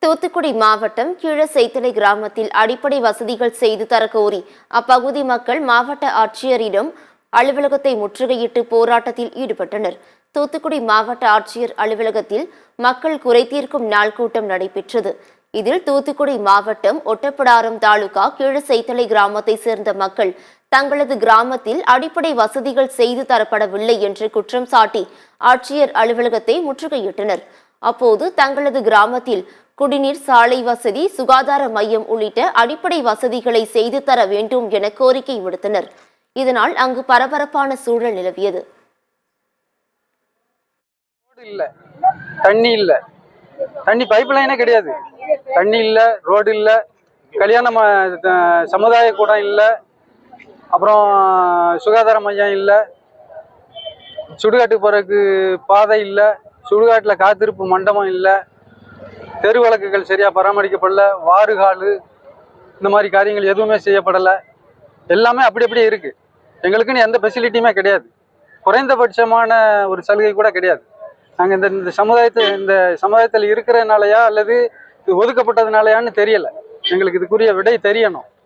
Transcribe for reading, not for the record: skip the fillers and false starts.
தூத்துக்குடி மாவட்டம் கீழசைத்தலை கிராமத்தில் அடிப்படை வசதிகள் செய்து தர கோரி அப்பகுதி மக்கள் மாவட்ட ஆட்சியரிடம் அலுவலகத்தை முற்றுகையிட்டு போராட்டத்தில் ஈடுபட்டனர். தூத்துக்குடி மாவட்ட ஆட்சியர் அலுவலகத்தில் மக்கள் குறை தீர்க்கும் நாள் கூட்டம் நடைபெற்றது. இதில் தூத்துக்குடி மாவட்டம் ஒட்டப்பிடாரம் தாலுகா கீழசைத்தலை கிராமத்தை சேர்ந்த மக்கள் தங்களது கிராமத்தில் அடிப்படை வசதிகள் செய்து தரப்படவில்லை என்று குற்றம் சாட்டி ஆட்சியர் அலுவலகத்தை முற்றுகையிட்டனர். அப்போது தங்களது கிராமத்தில் குடிநீர், சாலை வசதி, சுகாதார மையம் உள்ளிட்ட அடிப்படை வசதிகளை செய்து தர வேண்டும் என கோரிக்கை விடுத்தனர். இதனால் அங்கு பரபரப்பான சூழல் நிலவியது. தண்ணி இல்ல, தண்ணி பைப் லைனே கிடையாது. தண்ணி இல்ல, ரோடு இல்ல, கல்யாண சமுதாய கூடம் இல்ல, அப்புறம் சுகாதார மையம் இல்ல, சுடுகாட்டு போறதுக்கு பாதை இல்ல, சுடுகாட்டுல காத்திருப்பு மண்டபம் இல்ல, தெரு வழக்குகள் சரியா பராமரிக்கப்படல, வாறுகாலு இந்த மாதிரி காரியங்கள் எதுவுமே செய்யப்படலை. எல்லாமே அப்படி அப்படியே இருக்கு. எங்களுக்குன்னு எந்த ஃபெசிலிட்டியுமே கிடையாது. குறைந்தபட்சமான ஒரு சலுகை கூட கிடையாது. நாங்கள் இந்த சமுதாயத்தில் இருக்கிறதுனாலயா அல்லது இது ஒதுக்கப்பட்டதுனாலயான்னு தெரியல. எங்களுக்கு இதுக்குரிய விடை தெரியணும்.